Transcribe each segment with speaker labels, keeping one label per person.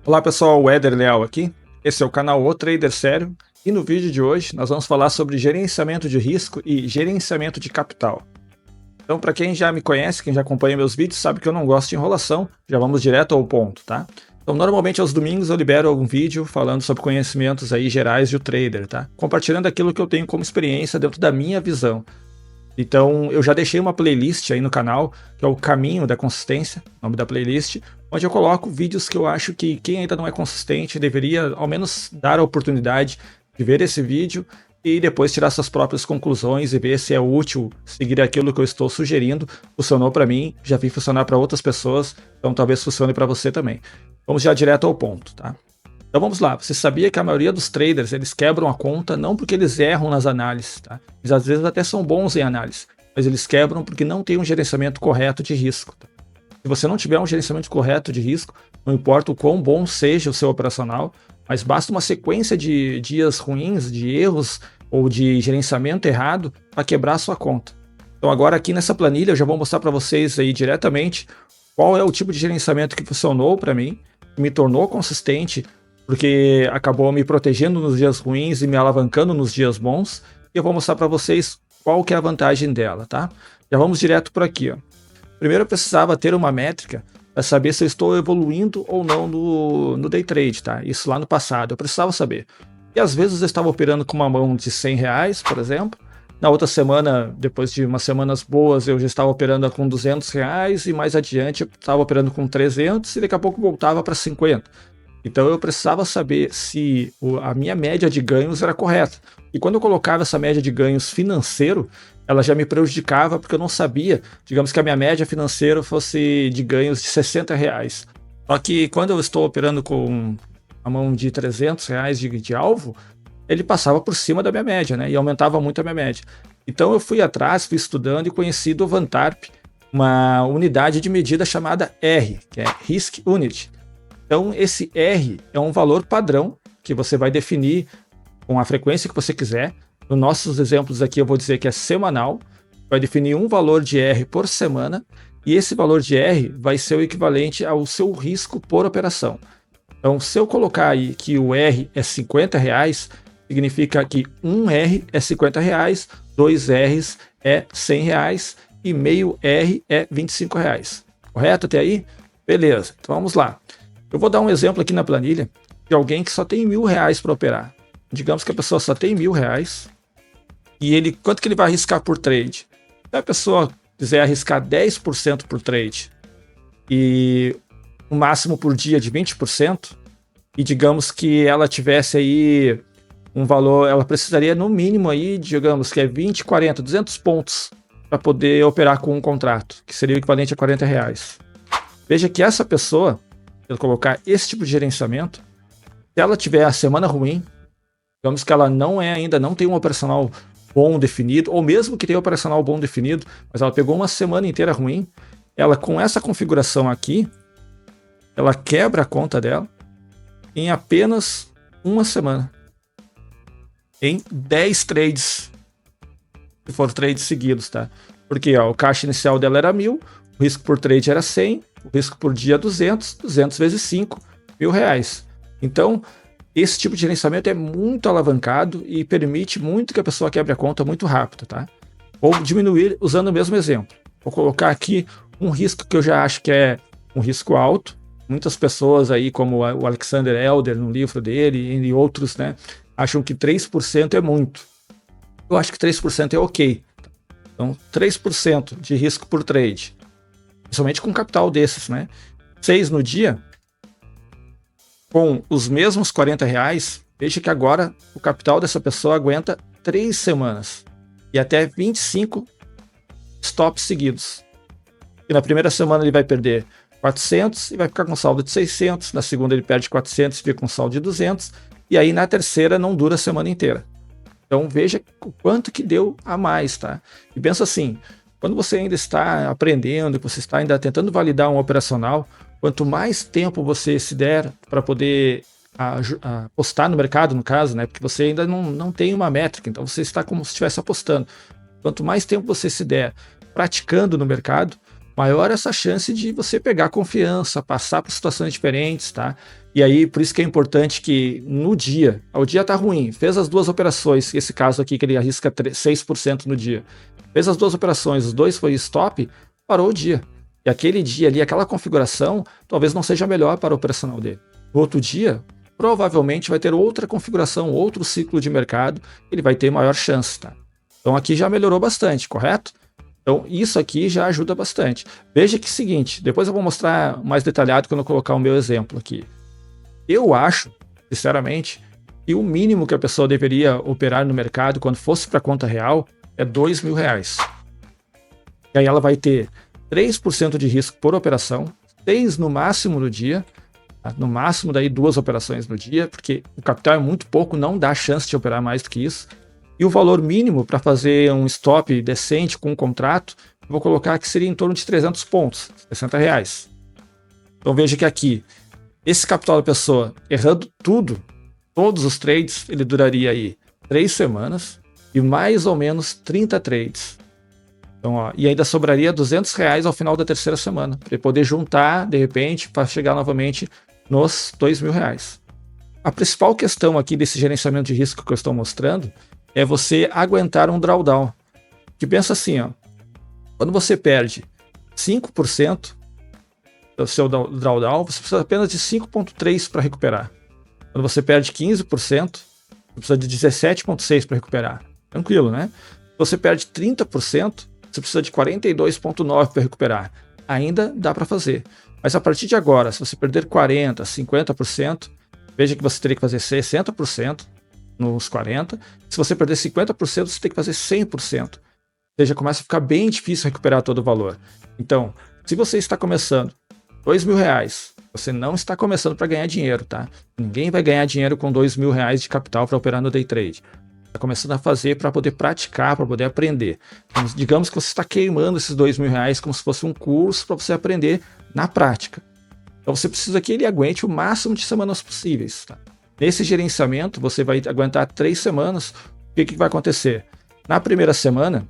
Speaker 1: Olá pessoal, o Éder Leal aqui. Esse é o canal O Trader Sério e no vídeo de hoje nós vamos falar sobre gerenciamento de risco e gerenciamento de capital. Então, para quem já me conhece, quem já acompanha meus vídeos, sabe que eu não gosto de enrolação, já vamos direto ao ponto, tá? Então, normalmente aos domingos eu libero algum vídeo falando sobre conhecimentos aí gerais de trader, tá? Compartilhando aquilo que eu tenho como experiência dentro da minha visão. Então, eu já deixei uma playlist aí no canal, que é o Caminho da Consistência, nome da playlist, onde eu coloco vídeos que eu acho que quem ainda não é consistente deveria ao menos dar a oportunidade de ver esse vídeo e depois tirar suas próprias conclusões e ver se é útil seguir aquilo que eu estou sugerindo. Funcionou para mim, já vi funcionar para outras pessoas, então talvez funcione para você também. Vamos já direto ao ponto, tá? Então vamos lá, você sabia que a maioria dos traders, eles quebram a conta não porque eles erram nas análises, tá? Eles às vezes até são bons em análise, mas eles quebram porque não tem um gerenciamento correto de risco, tá? Se você não tiver um gerenciamento correto de risco, não importa o quão bom seja o seu operacional, mas basta uma sequência de dias ruins, de erros ou de gerenciamento errado para quebrar a sua conta. Então agora aqui nessa planilha eu já vou mostrar para vocês aí diretamente qual é o tipo de gerenciamento que funcionou para mim, que me tornou consistente, porque acabou me protegendo nos dias ruins e me alavancando nos dias bons. E eu vou mostrar para vocês qual que é a vantagem dela, tá? Já vamos direto por aqui, ó. Primeiro eu precisava ter uma métrica para saber se eu estou evoluindo ou não no day trade, tá? Isso lá no passado, eu precisava saber. E às vezes eu estava operando com uma mão de R$ 100, por exemplo. Na outra semana, depois de umas semanas boas, eu já estava operando com R$ 200 e mais adiante eu estava operando com 300 e daqui a pouco voltava para 50. Então eu precisava saber se a minha média de ganhos era correta. E quando eu colocava essa média de ganhos financeiro, ela já me prejudicava porque eu não sabia, digamos que a minha média financeira fosse de ganhos de R$ 60. Só que quando eu estou operando com a mão de R$ 300 de alvo, ele passava por cima da minha média, né? E aumentava muito a minha média. Então eu fui atrás, fui estudando e conheci do Vantarp uma unidade de medida chamada R, que é Risk Unit. Então, esse R é um valor padrão que você vai definir com a frequência que você quiser. Nos nossos exemplos aqui, eu vou dizer que é semanal. Vai definir um valor de R por semana. E esse valor de R vai ser o equivalente ao seu risco por operação. Então, se eu colocar aí que o R é R$ 50, significa que um R é R$ 50, dois R's é R$ 100 e meio R é R$ 25. Correto até aí? Beleza, então vamos lá. Eu vou dar um exemplo aqui na planilha de alguém que só tem R$ 1.000 para operar. Digamos que a pessoa só tem R$ 1.000 e quanto que ele vai arriscar por trade? Se a pessoa quiser arriscar 10% por trade e o máximo por dia de 20%, e digamos que ela tivesse aí um valor, ela precisaria no mínimo aí, digamos que é 20, 40, 200 pontos para poder operar com um contrato, que seria o equivalente a R$ 40. Veja que essa pessoa, se eu colocar esse tipo de gerenciamento, se ela tiver a semana ruim, digamos que ela ainda não tem um operacional bom definido, ou mesmo que tenha um operacional bom definido, mas ela pegou uma semana inteira ruim, ela com essa configuração aqui, ela quebra a conta dela em apenas uma semana. Em 10 trades, se for trades seguidos, tá? Porque ó, o caixa inicial dela era 1.000, o risco por trade era 100, o risco por dia 200, 200 vezes 5, R$ 1.000. Então, esse tipo de gerenciamento é muito alavancado e permite muito que a pessoa quebre a conta muito rápido, tá? Vou diminuir usando o mesmo exemplo. Vou colocar aqui um risco que eu já acho que é um risco alto. Muitas pessoas aí, como o Alexander Elder, no livro dele, e outros, né, acham que 3% é muito. Eu acho que 3% é ok. Então, 3% de risco por trade, principalmente com capital desses, né? 6 no dia, com os mesmos R$ 40, veja que agora o capital dessa pessoa aguenta 3 semanas e até 25 stops seguidos. E na primeira semana ele vai perder 400 e vai ficar com saldo de 600, na segunda ele perde 400 e fica com saldo de 200, e aí na terceira não dura a semana inteira. Então veja o quanto que deu a mais, tá? E pensa assim, quando você ainda está aprendendo, você está ainda tentando validar um operacional, quanto mais tempo você se der para poder apostar no mercado, no caso, né? Porque você ainda não tem uma métrica, então você está como se estivesse apostando. Quanto mais tempo você se der praticando no mercado, maior é essa chance de você pegar confiança, passar por situações diferentes, tá? E aí, por isso que é importante que no dia, o dia tá ruim, fez as duas operações, esse caso aqui que ele arrisca 6% no dia, fez as duas operações, os dois foi stop, parou o dia. E aquele dia ali, aquela configuração, talvez não seja melhor para o operacional dele. No outro dia, provavelmente vai ter outra configuração, outro ciclo de mercado, ele vai ter maior chance, tá? Então aqui já melhorou bastante, correto? Então isso aqui já ajuda bastante. Veja que é o seguinte, depois eu vou mostrar mais detalhado quando eu colocar o meu exemplo aqui. Eu acho, sinceramente, que o mínimo que a pessoa deveria operar no mercado quando fosse para conta real é R$ 2.000. E aí ela vai ter 3% de risco por operação, 6 no máximo no dia, tá? No máximo daí 2 operações no dia, porque o capital é muito pouco, não dá chance de operar mais do que isso. E o valor mínimo para fazer um stop decente com um contrato, eu vou colocar que seria em torno de 300 pontos, R$ 60. Então veja que aqui, esse capital da pessoa, errando tudo, todos os trades, ele duraria aí 3 semanas e mais ou menos 30 trades. Então, ó, e ainda sobraria R$ 200 ao final da terceira semana, para ele poder juntar, de repente, para chegar novamente nos R$ 2.000. A principal questão aqui desse gerenciamento de risco que eu estou mostrando é você aguentar um drawdown. Que pensa assim, ó, quando você perde 5% do seu drawdown, você precisa apenas de 5,3 para recuperar. Quando você perde 15%, você precisa de 17,6 para recuperar. Tranquilo, né? Se você perde 30%, você precisa de 42,9 para recuperar. Ainda dá para fazer. Mas a partir de agora, se você perder 40%, 50%, veja que você teria que fazer 60% nos 40%. Se você perder 50%, você tem que fazer 100%. Ou seja, começa a ficar bem difícil recuperar todo o valor. Então, se você está começando R$ 2.000, você não está começando para ganhar dinheiro, tá? Ninguém vai ganhar dinheiro com R$ 2.000 de capital para operar no day trade. Está começando a fazer para poder praticar, para poder aprender. Então, digamos que você está queimando esses R$ 2.000 como se fosse um curso para você aprender na prática. Então você precisa que ele aguente o máximo de semanas possíveis. Tá? Nesse gerenciamento, você vai aguentar 3 semanas. O que vai acontecer? Na primeira semana,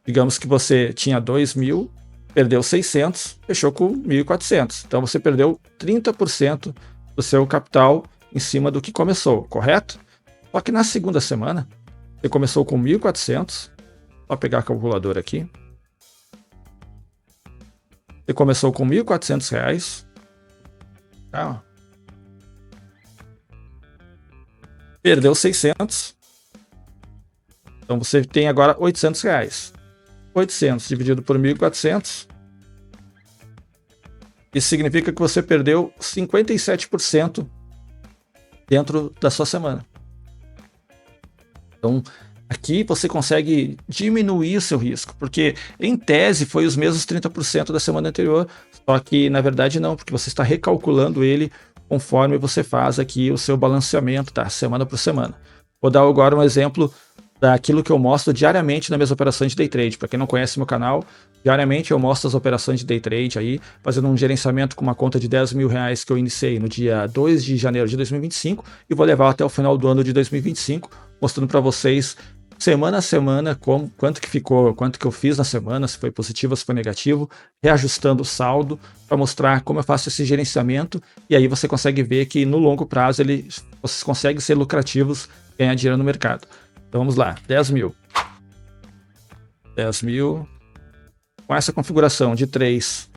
Speaker 1: digamos que você tinha 2.000, perdeu 600, fechou com 1.400. Então você perdeu 30% do seu capital em cima do que começou, correto? Só que na segunda semana, você começou com 1.400, vou pegar a calculadora aqui. Você começou com R$ 1.400, tá? Perdeu 600, então você tem agora R$ 800. 800 dividido por 1.400, isso significa que você perdeu 57% dentro da sua semana. Então, aqui você consegue diminuir o seu risco, porque em tese foi os mesmos 30% da semana anterior, só que na verdade não, porque você está recalculando ele conforme você faz aqui o seu balanceamento, tá? Semana por semana. Vou dar agora um exemplo daquilo que eu mostro diariamente nas minhas operações de day trade. Para quem não conhece meu canal, diariamente eu mostro as operações de day trade aí, fazendo um gerenciamento com uma conta de R$ 10.000 que eu iniciei no dia 2 de janeiro de 2025 e vou levar até o final do ano de 2025, mostrando para vocês semana a semana quanto que ficou, quanto que eu fiz na semana, se foi positivo, se foi negativo, reajustando o saldo para mostrar como eu faço esse gerenciamento e aí você consegue ver que no longo prazo vocês conseguem ser lucrativos, ganhar dinheiro no mercado. Então vamos lá, 10.000. 10.000 com essa configuração de 3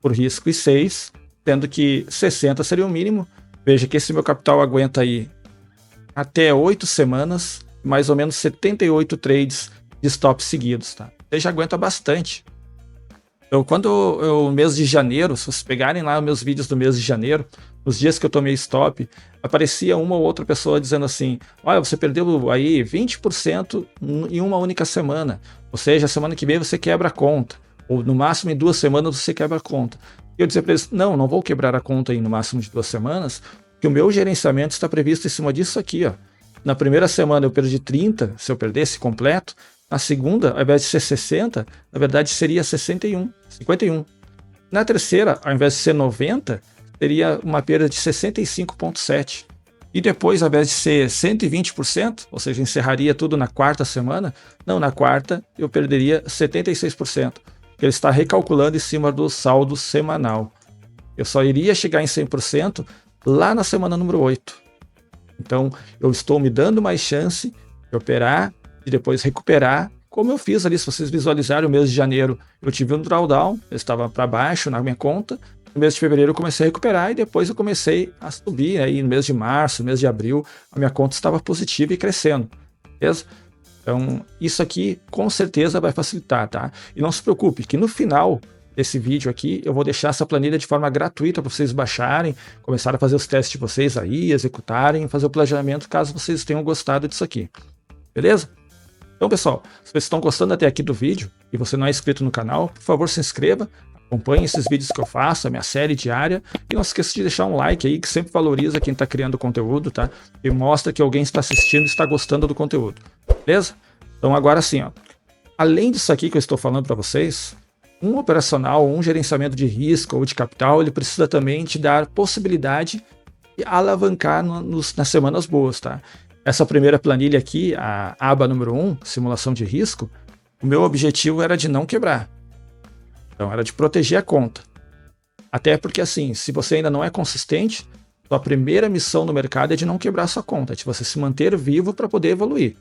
Speaker 1: por risco e 6, sendo que 60 seria o mínimo. Veja que esse meu capital aguenta aí até 8 semanas, mais ou menos 78 trades de stop seguidos, tá? Você já aguenta bastante. Então, no mês de janeiro, se vocês pegarem lá os meus vídeos do mês de janeiro, nos dias que eu tomei stop, aparecia uma ou outra pessoa dizendo assim, olha, você perdeu aí 20% em uma única semana, ou seja, a semana que vem você quebra a conta, ou no máximo em 2 semanas você quebra a conta. E eu dizia para eles, não vou quebrar a conta em no máximo de 2 semanas, porque o meu gerenciamento está previsto em cima disso aqui, ó. Na primeira semana eu perdi 30, se eu perdesse completo. Na segunda, ao invés de ser 60, na verdade seria 51. Na terceira, ao invés de ser 90, teria uma perda de 65,7. E depois, ao invés de ser 120%, ou seja, encerraria tudo na quarta semana, não, na quarta eu perderia 76%. que ele está recalculando em cima do saldo semanal. Eu só iria chegar em 100% lá na semana número 8. Então, eu estou me dando mais chance de operar e depois recuperar, como eu fiz ali. Se vocês visualizarem o mês de janeiro, eu tive um drawdown, eu estava para baixo na minha conta. No mês de fevereiro eu comecei a recuperar e depois eu comecei a subir. Aí no mês de março, no mês de abril, a minha conta estava positiva e crescendo, beleza? Então, isso aqui com certeza vai facilitar, tá? E não se preocupe, que no final desse vídeo aqui, eu vou deixar essa planilha de forma gratuita para vocês baixarem, começarem a fazer os testes de vocês aí, executarem, fazer o planejamento, caso vocês tenham gostado disso aqui. Beleza? Então, pessoal, se vocês estão gostando até aqui do vídeo e você não é inscrito no canal, por favor, se inscreva, acompanhe esses vídeos que eu faço, a minha série diária, e não se esqueça de deixar um like aí, que sempre valoriza quem está criando conteúdo, tá? E mostra que alguém está assistindo e está gostando do conteúdo. Beleza? Então, agora sim, ó, além disso aqui que eu estou falando para vocês, um operacional, um gerenciamento de risco ou de capital, ele precisa também te dar possibilidade de alavancar nas semanas boas, tá? Essa primeira planilha aqui, a aba número 1, simulação de risco, o meu objetivo era de não quebrar. Então, era de proteger a conta. Até porque, assim, se você ainda não é consistente, sua primeira missão no mercado é de não quebrar sua conta, de você se manter vivo para poder evoluir.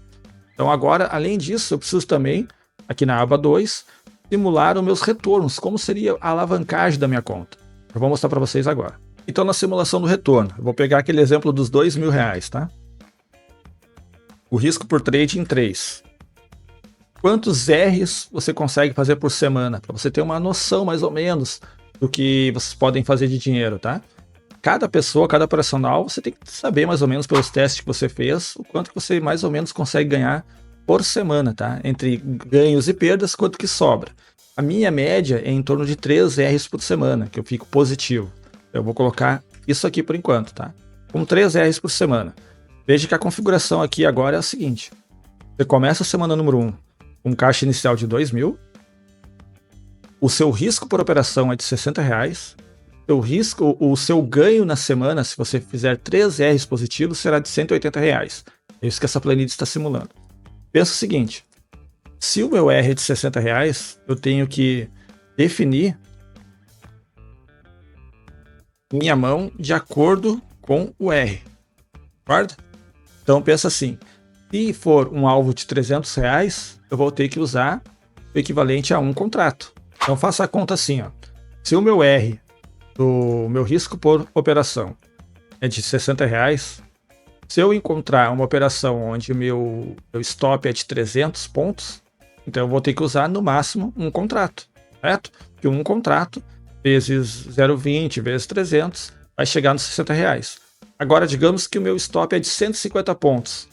Speaker 1: Então, agora, além disso, eu preciso também, aqui na aba 2, simular os meus retornos, como seria a alavancagem da minha conta. Eu vou mostrar para vocês agora. Então, na simulação do retorno, eu vou pegar aquele exemplo dos R$2.000, tá? O risco por trade em 3. Quantos R's você consegue fazer por semana? Para você ter uma noção, mais ou menos, do que vocês podem fazer de dinheiro, tá? Cada pessoa, cada operacional, você tem que saber mais ou menos pelos testes que você fez, o quanto que você mais ou menos consegue ganhar por semana, tá? Entre ganhos e perdas, quanto que sobra. A minha média é em torno de 3 R's por semana, que eu fico positivo. Eu vou colocar isso aqui por enquanto, tá? Com 3 R's por semana. Veja que a configuração aqui agora é a seguinte. Você começa a semana número 1 com caixa inicial de 2.000. O seu risco por operação é de R$60. O seu ganho na semana, se você fizer 3 R's positivos, será de R$180. É isso que essa planilha está simulando. Pensa o seguinte, se o meu R é de R$60, eu tenho que definir minha mão de acordo com o R, concorda? Então pensa assim, se for um alvo de R$300, eu vou ter que usar o equivalente a um contrato. Então faça a conta assim, ó. Se o meu R, do meu risco por operação, é de R$60, se eu encontrar uma operação onde o meu stop é de 300 pontos, então eu vou ter que usar no máximo um contrato, certo? Porque um contrato vezes 0,20 vezes 300 vai chegar nos R$60. Agora, digamos que o meu stop é de 150 pontos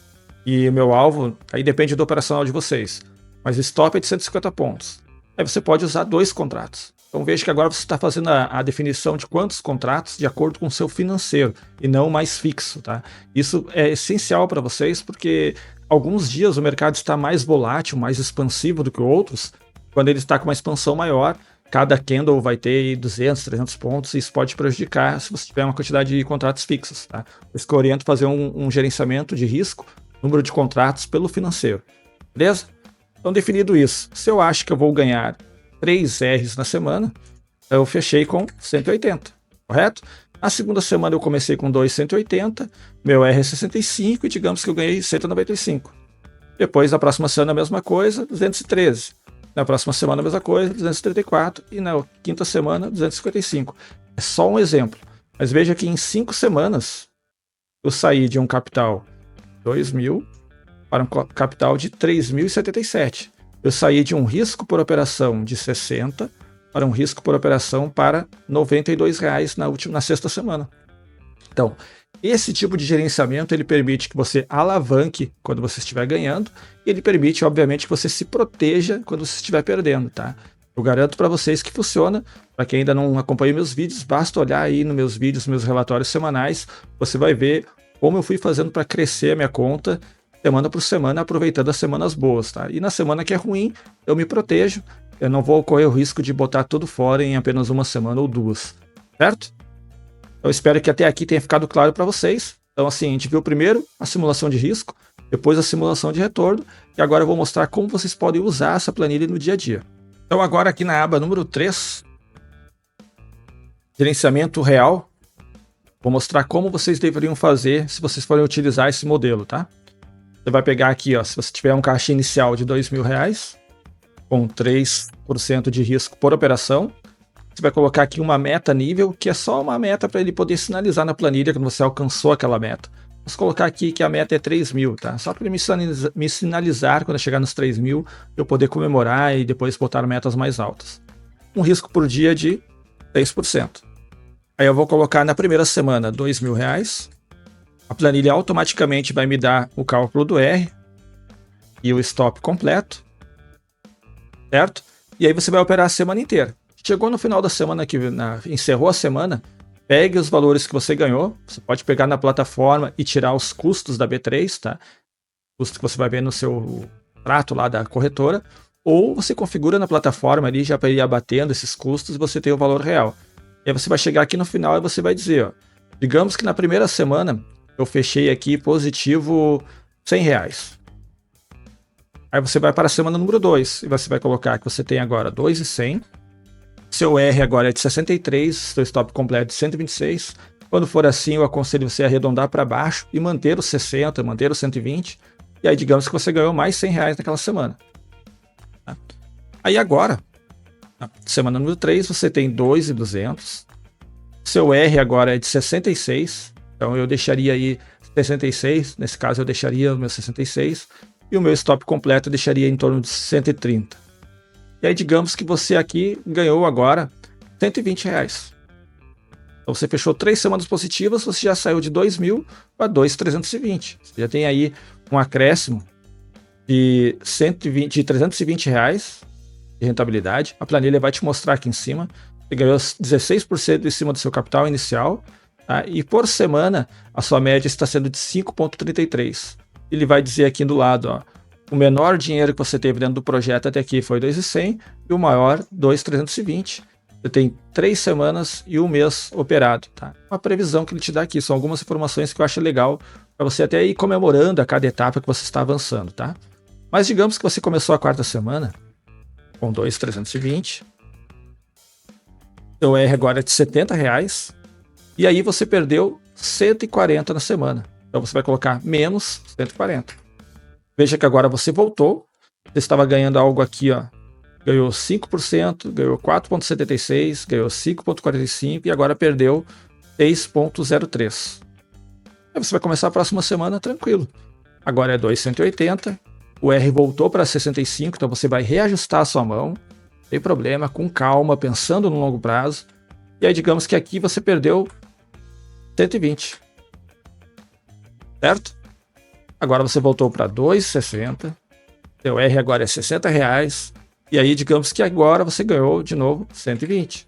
Speaker 1: e o meu alvo, aí depende do operacional de vocês, mas o stop é de 150 pontos. Aí você pode usar 2 contratos. Então veja que agora você está fazendo a definição de quantos contratos de acordo com o seu financeiro e não mais fixo, tá? Isso é essencial para vocês porque alguns dias o mercado está mais volátil, mais expansivo do que outros. Quando ele está com uma expansão maior, cada candle vai ter 200, 300 pontos e isso pode prejudicar se você tiver uma quantidade de contratos fixos, tá? Por isso que eu oriento fazer um gerenciamento de risco, número de contratos pelo financeiro, beleza? Então definido isso, se eu acho que eu vou ganhar 3 R's na semana, eu fechei com 180, correto? Na segunda semana eu comecei com 2,180, meu R é 65 e digamos que eu ganhei 195. Depois, na próxima semana, a mesma coisa, 213. Na próxima semana, a mesma coisa, 234. E na quinta semana, 255. É só um exemplo. Mas veja que em 5 semanas, eu saí de um capital de 2.000 para um capital de 3.077. Eu saí de um risco por operação de 60 para um risco por operação para R$92 na sexta semana. Então, esse tipo de gerenciamento ele permite que você alavanque quando você estiver ganhando e ele permite, obviamente, que você se proteja quando você estiver perdendo, tá? Eu garanto para vocês que funciona. Para quem ainda não acompanha meus vídeos, basta olhar aí nos meus vídeos, meus relatórios semanais, você vai ver como eu fui fazendo para crescer a minha conta semana por semana, aproveitando as semanas boas, tá? E na semana que é ruim, eu me protejo, eu não vou correr o risco de botar tudo fora em apenas uma semana ou 2, certo? Eu espero que até aqui tenha ficado claro para vocês. Então assim, a gente viu primeiro a simulação de risco, depois a simulação de retorno, e agora eu vou mostrar como vocês podem usar essa planilha no dia a dia. Então agora aqui na aba número 3, gerenciamento real, vou mostrar como vocês deveriam fazer se vocês forem utilizar esse modelo, tá? Você vai pegar aqui, ó, se você tiver um caixa inicial de R$2.000, com 3% de risco por operação, você vai colocar aqui uma meta nível, que é só uma meta para ele poder sinalizar na planilha quando você alcançou aquela meta. Vamos colocar aqui que a meta é 3.000, tá? Só para ele me sinalizar quando eu chegar nos 3.000, eu poder comemorar e depois botar metas mais altas. Um risco por dia de 3%. Aí eu vou colocar na primeira semana R$2.000. A planilha automaticamente vai me dar o cálculo do R e o stop completo, certo? E aí você vai operar a semana inteira. Chegou no final da semana, encerrou a semana, pegue os valores que você ganhou. Você pode pegar na plataforma e tirar os custos da B3, tá? Custo que você vai ver no seu prato lá da corretora. Ou você configura na plataforma ali já para ir abatendo esses custos e você tem o valor real. E aí você vai chegar aqui no final e você vai dizer, ó, digamos que na primeira semana eu fechei aqui positivo R$100. Aí você vai para a semana número 2 e você vai colocar que você tem agora 2.100. Seu R agora é de 63, seu stop completo de 126. Quando for assim, eu aconselho você a arredondar para baixo e manter os 60, manter os 120. E aí, digamos que você ganhou mais R$100 naquela semana. Tá? Aí agora, na semana número 3, você tem 2.200. Seu R agora é de 66. Então eu deixaria aí 66. Nesse caso, eu deixaria o meu 66. E o meu stop completo eu deixaria em torno de 130. E aí, digamos que você aqui ganhou agora R$120. Então você fechou 3 semanas positivas, você já saiu de 2.000 para 2.320. Você já tem aí um acréscimo de R$320 de rentabilidade. A planilha vai te mostrar aqui em cima. Você ganhou 16% em cima do seu capital inicial. Tá? E por semana, a sua média está sendo de 5,33. Ele vai dizer aqui do lado, ó, o menor dinheiro que você teve dentro do projeto até aqui foi 2.100 e o maior 2.320. Você tem 3 semanas e 1 mês operado. Tá? Uma previsão que ele te dá aqui. São algumas informações que eu acho legal para você até ir comemorando a cada etapa que você está avançando. Tá? Mas digamos que você começou a 4ª semana com 2.320. Seu R agora é de R$70. E aí você perdeu 140 na semana. Então você vai colocar menos 140. Veja que agora você voltou, você estava ganhando algo aqui, ó, ganhou 5%, ganhou 4,76%, ganhou 5,45% e agora perdeu 6,03%. Aí você vai começar a próxima semana tranquilo. Agora é 2.180, o R voltou para 65, então você vai reajustar a sua mão, sem problema, com calma, pensando no longo prazo. E aí digamos que aqui você perdeu 120, certo? Agora você voltou para 2,60, seu R agora é R$60, e aí digamos que agora você ganhou de novo 120.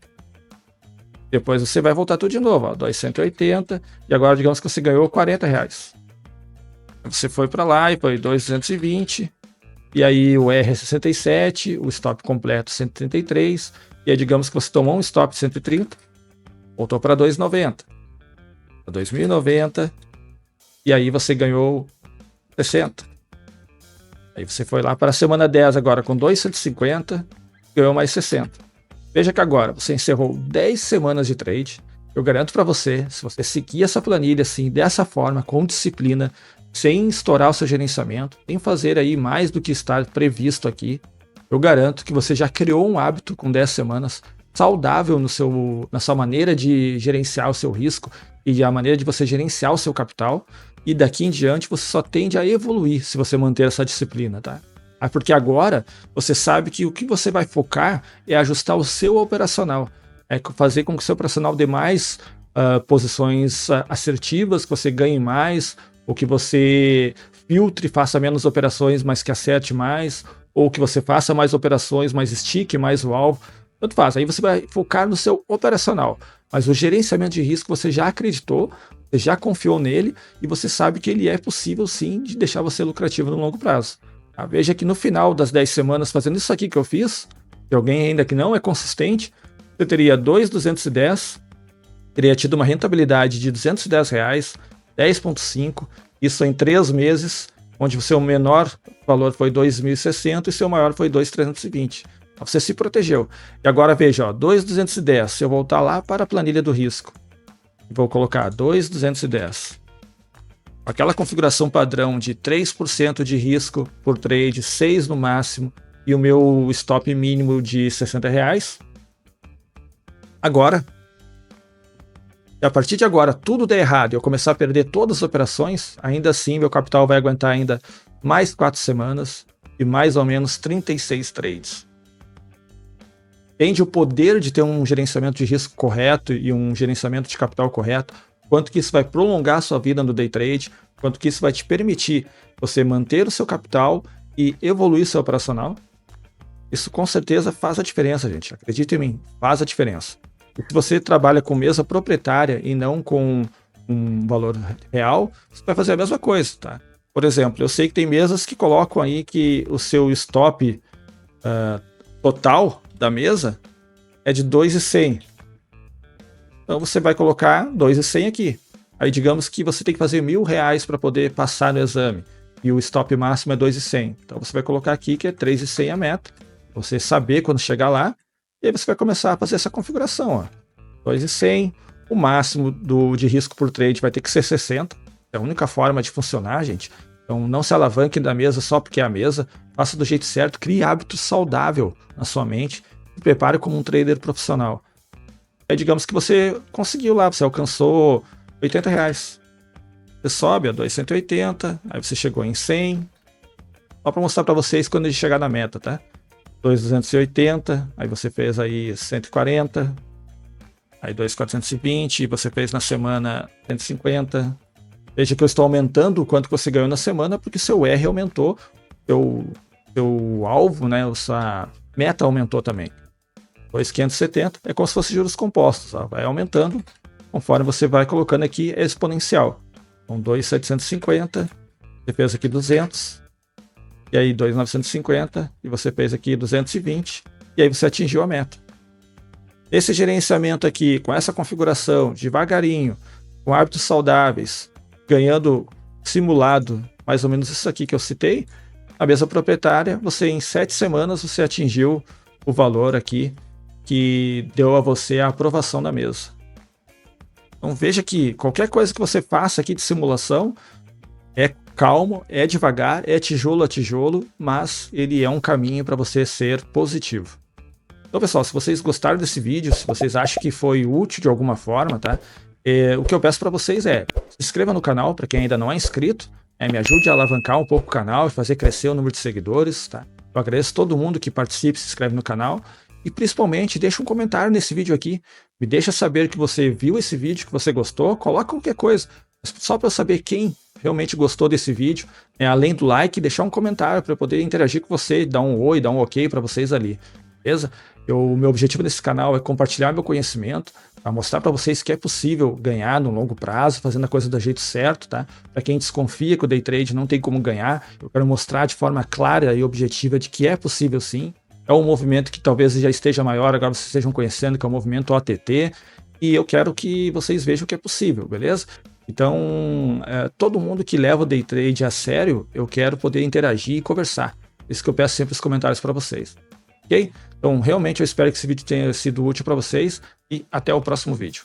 Speaker 1: Depois você vai voltar tudo de novo, ó, 2.180, e agora digamos que você ganhou R$40. Você foi para lá e foi 2.220, e aí o R é 67, o stop completo 133, e aí digamos que você tomou um stop de 130, voltou para 2.90, 2.090, e aí você ganhou 60. Aí você foi lá para a semana 10 agora com 2.150, ganhou mais 60. Veja que agora você encerrou 10 semanas de trade. Eu garanto para você, se você seguir essa planilha assim, dessa forma, com disciplina, sem estourar o seu gerenciamento, sem fazer aí mais do que está previsto aqui, eu garanto que você já criou um hábito com 10 semanas saudável na sua maneira de gerenciar o seu risco e a maneira de você gerenciar o seu capital. E daqui em diante você só tende a evoluir se você manter essa disciplina, tá? Porque agora você sabe que o que você vai focar é ajustar o seu operacional, é fazer com que o seu operacional dê mais posições assertivas, que você ganhe mais, ou que você filtre, faça menos operações, mas que acerte mais, ou que você faça mais operações, mas estique mais o alvo. Tanto faz, aí você vai focar no seu operacional, mas o gerenciamento de risco você já acreditou, você já confiou nele e você sabe que ele é possível sim de deixar você lucrativo no longo prazo. Tá? Veja que no final das 10 semanas fazendo isso aqui que eu fiz, se alguém ainda que não é consistente, você teria 2.210, teria tido uma rentabilidade de R$210, 10,5, isso em 3 meses, onde o seu menor valor foi 2.060 e seu maior foi 2.320. Você se protegeu. E agora veja, ó, 2.210. Se eu voltar lá para a planilha do risco, vou colocar 2.210. Aquela configuração padrão de 3% de risco por trade, 6 no máximo, e o meu stop mínimo de R$60. Agora, a partir de agora, tudo der errado e eu começar a perder todas as operações, ainda assim meu capital vai aguentar ainda mais 4 semanas e mais ou menos 36 trades. Entende o poder de ter um gerenciamento de risco correto e um gerenciamento de capital correto, quanto que isso vai prolongar a sua vida no day trade, quanto que isso vai te permitir você manter o seu capital e evoluir seu operacional. Isso com certeza faz a diferença, gente. Acredite em mim, faz a diferença. E se você trabalha com mesa proprietária e não com um valor real, você vai fazer a mesma coisa, tá? Por exemplo, eu sei que tem mesas que colocam aí que o seu stop total da mesa é de 2.100. Então você vai colocar 2.100 aqui. Aí digamos que você tem que fazer R$1.000 para poder passar no exame. E o stop máximo é 2.100. Então você vai colocar aqui que é 3.100 a meta. Você saber quando chegar lá. E aí você vai começar a fazer essa configuração. 2.100. O máximo de risco por trade vai ter que ser 60. É a única forma de funcionar, gente. Então não se alavanque da mesa só porque é a mesa. Faça do jeito certo. Crie hábito saudável na sua mente. Se prepare como um trader profissional. Aí digamos que você conseguiu lá. Você alcançou R$80. Você sobe a 2.180. Aí você chegou em 100. Só para mostrar para vocês quando ele chegar na meta, tá? 2.280, aí você fez aí 140, aí 2.420, você fez na semana 150. Veja que eu estou aumentando o quanto você ganhou na semana, porque seu R aumentou, seu alvo, né, sua meta aumentou também. 2.570 é como se fosse juros compostos, ó, vai aumentando, conforme você vai colocando aqui, é exponencial. Então 2.750, você fez aqui 200, e aí 2.950, e você fez aqui 220, e aí você atingiu a meta. Esse gerenciamento aqui, com essa configuração, devagarinho, com hábitos saudáveis, ganhando simulado mais ou menos isso aqui que eu citei, a mesa proprietária, você em 7 semanas você atingiu o valor aqui que deu a você a aprovação da mesa. Então veja que qualquer coisa que você faça aqui de simulação é calmo, é devagar, é tijolo a tijolo, mas ele é um caminho para você ser positivo. Então, pessoal, se vocês gostaram desse vídeo, se vocês acham que foi útil de alguma forma, tá? O que eu peço para vocês é se inscreva no canal, para quem ainda não é inscrito, me ajude a alavancar um pouco o canal e fazer crescer o número de seguidores, tá? Eu agradeço todo mundo que participe, se inscreve no canal e principalmente deixa um comentário nesse vídeo aqui, me deixa saber que você viu esse vídeo, que você gostou, coloca qualquer coisa, só para eu saber quem realmente gostou desse vídeo, além do like, deixar um comentário para eu poder interagir com você, dar um oi, dar um ok para vocês ali, beleza? O meu objetivo nesse canal é compartilhar meu conhecimento, para mostrar para vocês que é possível ganhar no longo prazo, fazendo a coisa do jeito certo, tá? Para quem desconfia que o day trade não tem como ganhar, eu quero mostrar de forma clara e objetiva de que é possível sim. É um movimento que talvez já esteja maior, agora vocês estejam conhecendo, que é o movimento OTT, e eu quero que vocês vejam que é possível, beleza? Então, todo mundo que leva o day trade a sério, eu quero poder interagir e conversar. Isso que eu peço sempre nos comentários para vocês. Ok? Então, realmente eu espero que esse vídeo tenha sido útil para vocês e até o próximo vídeo.